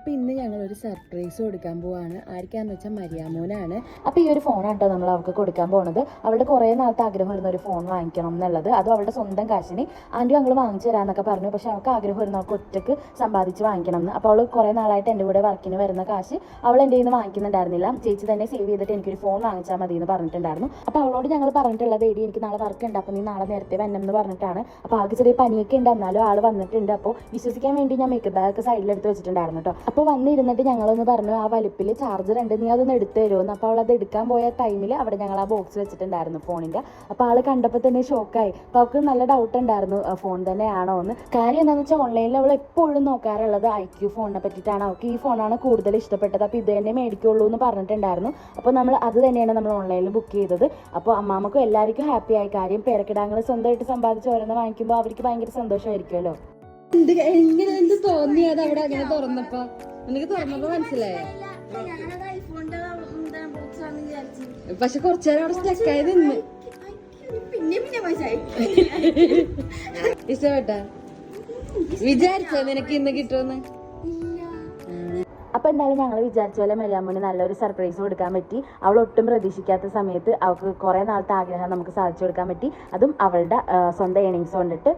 അപ്പോൾ ഇന്ന് ഞങ്ങളൊരു സർപ്രൈസ് കൊടുക്കാൻ പോവാണ്. ആർക്കാന്ന് വെച്ചാൽ മരിയാമോനാണ്. അപ്പോൾ ഈ ഒരു ഫോണാണ് കേട്ടോ നമ്മൾ അവൾക്ക് കൊടുക്കാൻ പോകുന്നത്. അവളുടെ കുറേ നാളത്തെ ആഗ്രഹം വരുന്ന ഒരു ഫോൺ വാങ്ങിക്കണം എന്നുള്ളത്. അതും അവളുടെ സ്വന്തം കാശിന് ആൻറ്റി ഞങ്ങൾ വാങ്ങിച്ചു തരാമെന്നൊക്കെ പറഞ്ഞു. പക്ഷേ അവൾക്ക് ആഗ്രഹം വരുന്ന അവൾക്ക് ഒറ്റയ്ക്ക് സമ്പാദിച്ച് വാങ്ങിക്കണം എന്ന്. അപ്പോൾ അവൾ കുറേ നാളായിട്ട് എൻ്റെ കൂടെ വർക്കിന് വരുന്ന കാശ് അവൾ എൻ്റെ കയ്യിൽ നിന്ന് വാങ്ങിക്കുന്നുണ്ടായിരുന്നില്ല. ചേച്ചി തന്നെ സേവ് ചെയ്തിട്ട് എനിക്കൊരു ഫോൺ വാങ്ങിച്ചാൽ മതി എന്ന് പറഞ്ഞിട്ടുണ്ടായിരുന്നു. അപ്പോൾ അവളോട് ഞങ്ങൾ പറഞ്ഞിട്ടുള്ളത് എടി എനിക്ക് നാളെ വർക്ക് ഉണ്ട്, അപ്പോൾ നീ നാളെ നേരത്തെ വരണം എന്ന് പറഞ്ഞിട്ടാണ്. അപ്പോൾ ആൾക്ക് ചെറിയ പനിയൊക്കെ ഉണ്ട്, എന്നാലും ആൾ വന്നിട്ടുണ്ട്. അപ്പോൾ വിശ്വസിക്കാൻ വേണ്ടി ഞാൻ മേക്കപ്പ് ബാഗ് സൈഡിലെടുത്ത് വെച്ചിട്ടുണ്ടായിരുന്നു കേട്ടോ. അപ്പോൾ വന്നിരുന്നിട്ട് ഞങ്ങളൊന്ന് പറഞ്ഞു ആ വലിപ്പിൽ ചാർജർ ഉണ്ട്, നീ അതൊന്ന് എടുത്ത് തരുമെന്ന്. അപ്പോൾ അവൾ അത് എടുക്കാൻ പോയ ടൈമിൽ അവിടെ ഞങ്ങൾ ആ ബോക്സ് വെച്ചിട്ടുണ്ടായിരുന്നു ഫോണിൻ്റെ. അപ്പോൾ ആൾ കണ്ടപ്പോൾ തന്നെ ഷോക്കായി. അപ്പോൾ അവൾക്ക് നല്ല ഡൗട്ട് ഉണ്ടായിരുന്നു ഫോൺ തന്നെയാണോ എന്ന്. കാര്യം എന്താണെന്ന് വെച്ചാൽ ഓൺലൈനിൽ അവൾ എപ്പോഴും നോക്കാറുള്ളത് IQ ഫോണിനെ പറ്റിയിട്ടാണ്. അവൾക്ക് ഈ ഫോണാണ് കൂടുതൽ ഇഷ്ടപ്പെട്ടത്. അപ്പോൾ ഇത് തന്നെ മേടിക്കുള്ളൂ എന്ന് പറഞ്ഞിട്ടുണ്ടായിരുന്നു. അപ്പോൾ നമ്മൾ അത് തന്നെയാണ് നമ്മൾ ഓൺലൈനിൽ ബുക്ക് ചെയ്തത്. അപ്പോൾ അമ്മാമ്മക്കും എല്ലാവർക്കും ഹാപ്പി ആയി. കാര്യം പേരക്കിടാങ്ങൾ സ്വന്തമായിട്ട് സമ്പാദിച്ച് ഓരോന്ന് വാങ്ങിക്കുമ്പോൾ അവർക്ക് ഭയങ്കര സന്തോഷമായിരിക്കുമല്ലോ. എന്ത് തോന്നി അത് അവിടെ അങ്ങനെ തുറന്നപ്പോ? എനിക്ക് തുറന്നപ്പോ മനസ്സിലായോ? പക്ഷെ കുറച്ചേരം അവിടെ സ്റ്റക്കായത് നിന്ന് ഇഷ്ടപ്പെട്ട വിചാരിച്ചോ നിനക്ക് ഇന്ന് കിട്ടുമെന്ന്? അപ്പോൾ എന്തായാലും ഞങ്ങൾ വിചാരിച്ച പോലെ മരിയാമ്മന് നല്ലൊരു സർപ്രൈസ് കൊടുക്കാൻ പറ്റി. അവൾ ഒട്ടും പ്രതീക്ഷിക്കാത്ത സമയത്ത് അവൾക്ക് കുറേ നാളത്തെ ആഗ്രഹം നമുക്ക് സാധിച്ചു കൊടുക്കാൻ പറ്റി. അതും അവളുടെ സ്വന്തം ഏണിങ്സ് കൊണ്ടിട്ട്.